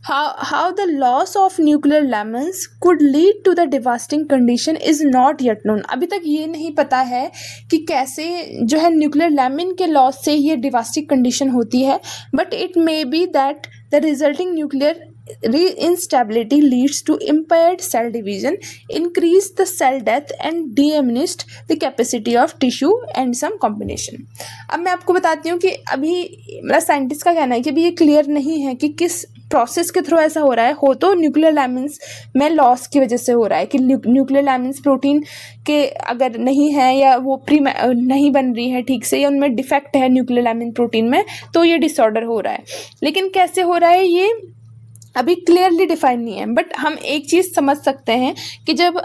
How the loss of nuclear lamins could lead to the devastating condition is not yet known। अभी तक ये नहीं पता है कि कैसे जो है न्यूक्लियर लैमिन के लॉस से ये डिवास्टिक कंडीशन होती है, but it may be that the resulting nuclear instability leads to impaired cell division, increase the cell death and diminished the capacity of tissue and some combination। अब मैं आपको बताती हूँ कि अभी मेरा साइंटिस्ट का कहना है कि अभी ये क्लियर नहीं है कि किस प्रोसेस के थ्रू ऐसा हो रहा है। हो तो न्यूक्लियर लैमिन्स में लॉस की वजह से हो रहा है कि न्यूक्लियर लैमिन्स प्रोटीन के अगर नहीं है या वो नहीं बन रही है ठीक से या उनमें डिफेक्ट है न्यूक्लियर लैमिन प्रोटीन में, तो ये डिसऑर्डर हो रहा है। लेकिन कैसे हो रहा है ये अभी क्लियरली डिफाइन नहीं है, बट हम एक चीज़ समझ सकते हैं कि जब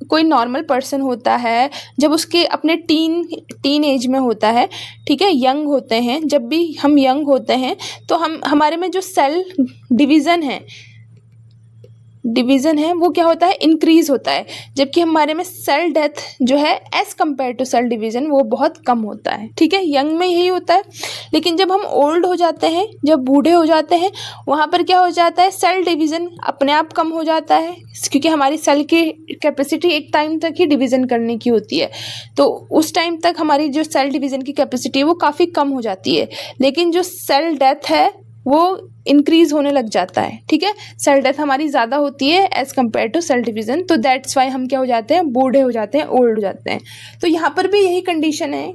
कोई नॉर्मल पर्सन होता है, जब उसके अपने टीन एज में होता है, ठीक है, यंग होते हैं, जब भी हम यंग होते हैं तो हमारे में जो सेल डिवीज़न है वो क्या होता है, इंक्रीज़ होता है, जबकि हमारे में सेल डेथ जो है as compare to cell division वो बहुत कम होता है। ठीक है, यंग में यही होता है। लेकिन जब हम ओल्ड हो जाते हैं, जब बूढ़े हो जाते हैं, वहाँ पर क्या हो जाता है, सेल डिवीज़न अपने आप कम हो जाता है, क्योंकि हमारी सेल की कैपेसिटी एक टाइम तक ही डिवीज़न करने की होती है। तो उस टाइम तक हमारी जो सेल डिवीज़न की कैपेसिटी है वो काफ़ी कम हो जाती है। लेकिन जो सेल डेथ है वो इंक्रीज़ होने लग जाता है। ठीक है, सेल डेथ हमारी ज़्यादा होती है as compare to cell division, तो दैट्स वाई हम क्या हो जाते हैं, बूढ़े हो जाते हैं, ओल्ड हो जाते हैं। तो यहाँ पर भी यही कंडीशन है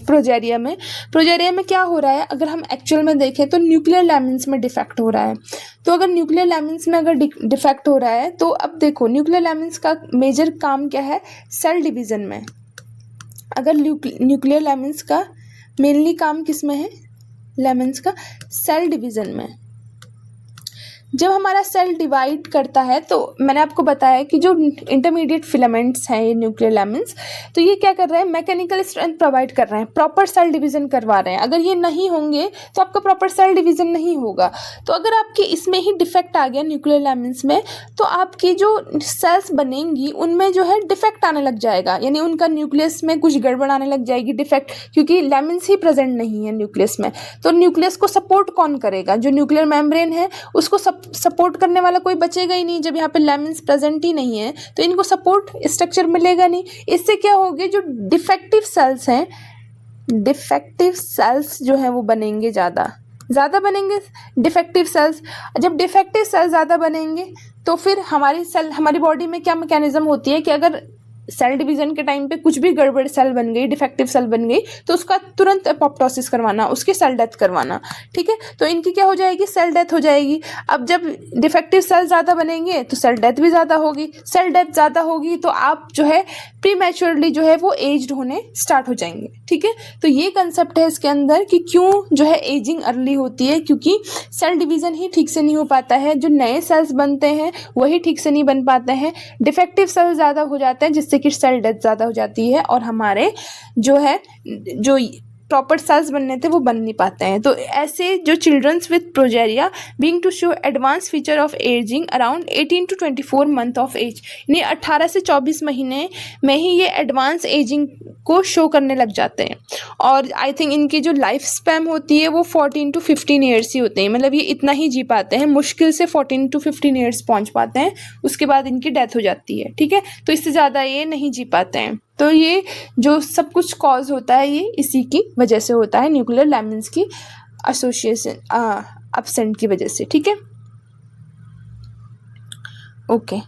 प्रोजेरिया में क्या हो रहा है, अगर हम एक्चुअल में देखें तो न्यूक्लियर लैमिन्स में डिफेक्ट हो रहा है। तो अगर न्यूक्लियर लैमिन्स में अगर डिफेक्ट हो रहा है तो अब देखो न्यूक्लियर लैमिन्स का मेजर काम क्या है, सेल डिवीज़न में। अगर न्यूक्लियर लैमिन्स का मेनली काम किस में है, लैमिन्स का सेल डिवीज़न में। जब हमारा सेल डिवाइड करता है तो मैंने आपको बताया कि जो इंटरमीडिएट फिलामेंट्स हैं ये न्यूक्लियर लैमिन्स, तो ये क्या कर रहे हैं, मैकेनिकल स्ट्रेंथ प्रोवाइड कर रहे हैं, प्रॉपर सेल डिवीज़न करवा रहे हैं। अगर ये नहीं होंगे तो आपका प्रॉपर सेल डिवीज़न नहीं होगा। तो अगर आपके इसमें ही डिफेक्ट आ गया न्यूक्लियर लैमिन्स में, तो आपकी जो सेल्स बनेंगी उनमें जो है डिफेक्ट आने लग जाएगा, यानी उनका न्यूक्लियस में कुछ गड़बड़ आने लग जाएगी, डिफेक्ट, क्योंकि लैमिन्स ही प्रेजेंट नहीं है न्यूक्लियस में। तो न्यूक्लियस को सपोर्ट कौन करेगा, जो न्यूक्लियर मेम्ब्रेन है उसको सपोर्ट करने वाला कोई बचेगा ही नहीं। जब यहाँ पे लैमिन्स प्रेजेंट ही नहीं है तो इनको सपोर्ट स्ट्रक्चर मिलेगा नहीं। इससे क्या होगी, जो डिफेक्टिव सेल्स हैं, डिफेक्टिव सेल्स जो है वो बनेंगे, ज़्यादा बनेंगे डिफेक्टिव सेल्स। जब डिफेक्टिव सेल्स ज़्यादा बनेंगे तो फिर हमारी बॉडी में क्या मैकेनिज्म होती है कि अगर सेल डिवीज़न के टाइम पे कुछ भी गड़बड़ सेल बन गई, डिफेक्टिव सेल बन गई, तो उसका तुरंत एपोप्टोसिस करवाना, उसकी सेल डेथ करवाना। ठीक है, तो इनकी क्या हो जाएगी, सेल डेथ हो जाएगी। अब जब डिफेक्टिव सेल ज़्यादा बनेंगे तो सेल डेथ भी ज़्यादा होगी, सेल डेथ ज़्यादा होगी तो आप जो है प्रीमैच्योरली जो है वो एज्ड होने स्टार्ट हो जाएंगे। ठीक है, तो ये कंसेप्ट है इसके अंदर कि क्यों जो है एजिंग अर्ली होती है, क्योंकि सेल डिवीज़न ही ठीक से नहीं हो पाता है, जो नए सेल्स बनते हैं वही ठीक से नहीं बन पाते हैं, डिफेक्टिव सेल ज़्यादा हो जाते हैं जिससे कि सेल डेथ ज़्यादा हो जाती है और हमारे जो प्रॉपर सेल्स बनने थे वो बन नहीं पाते हैं। तो ऐसे जो childrens with progeria being to show advance feature of ageing around 18 to 24 month of age, यानी 18 से 24 महीने में ही ये एडवांस एजिंग को शो करने लग जाते हैं। और आई थिंक इनकी जो लाइफ स्पैन होती है वो 14 to 15 ईयर्स ही होते हैं, मतलब ये इतना ही जी पाते हैं, मुश्किल से 14 to 15 ईयर्स पहुँच पाते हैं, उसके बाद इनकी डेथ हो जाती है। ठीक है, तो इससे ज़्यादा ये नहीं जी पाते हैं। तो ये जो सब कुछ कॉज होता है ये इसी की वजह से होता है, न्यूक्लियर लैमिन्स की एसोसिएशन एब्सेंट की वजह से। ठीक है, ओके,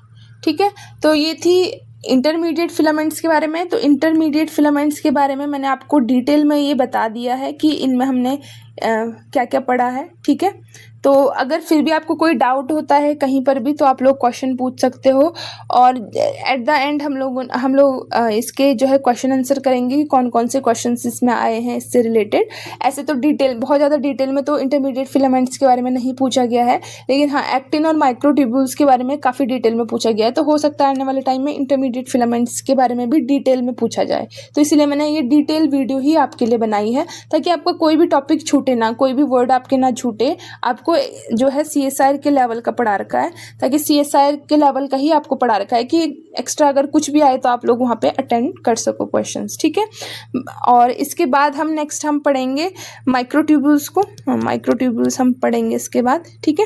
ठीक है, तो ये थी इंटरमीडिएट फिलामेंट्स के बारे में। तो इंटरमीडिएट फिलामेंट्स के बारे में मैंने आपको डिटेल में ये बता दिया है कि इनमें हमने क्या क्या पढ़ा है। ठीक है, तो अगर फिर भी आपको कोई डाउट होता है कहीं पर भी तो आप लोग क्वेश्चन पूछ सकते हो, और एट द एंड हम लोग इसके जो है क्वेश्चन आंसर करेंगे कि कौन कौन से क्वेश्चन इसमें आए हैं इससे रिलेटेड। ऐसे तो बहुत ज़्यादा डिटेल में तो इंटरमीडिएट फिलामेंट्स के बारे में नहीं पूछा गया है, लेकिन हाँ एक्टिन और माइक्रोट्यूब्यूल्स के बारे में काफ़ी डिटेल में पूछा गया है। तो हो सकता है आने वाले टाइम में इंटरमीडिएट फिलामेंट्स के बारे में भी डिटेल में पूछा जाए, तो इसलिए मैंने ये डिटेल वीडियो ही आपके लिए बनाई है, ताकि आपको कोई भी टॉपिक छूटे ना, कोई भी वर्ड आपके ना छूटे। आपको जो है CSIR के लेवल का पढ़ा रखा है, ताकि CSIR के लेवल का ही आपको पढ़ा रखा है कि एक्स्ट्रा अगर कुछ भी आए तो आप लोग वहाँ पे अटेंड कर सको क्वेश्चंस, ठीक है। और इसके बाद हम नेक्स्ट हम पढ़ेंगे माइक्रोट्यूब्यूल्स को, माइक्रोट्यूब्यूल्स हम पढ़ेंगे इसके बाद, ठीक है।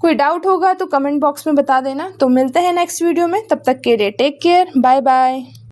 कोई डाउट होगा तो कमेंट बॉक्स में बता देना। तो मिलते हैं नेक्स्ट वीडियो में, तब तक के लिए टेक केयर, बाय बाय।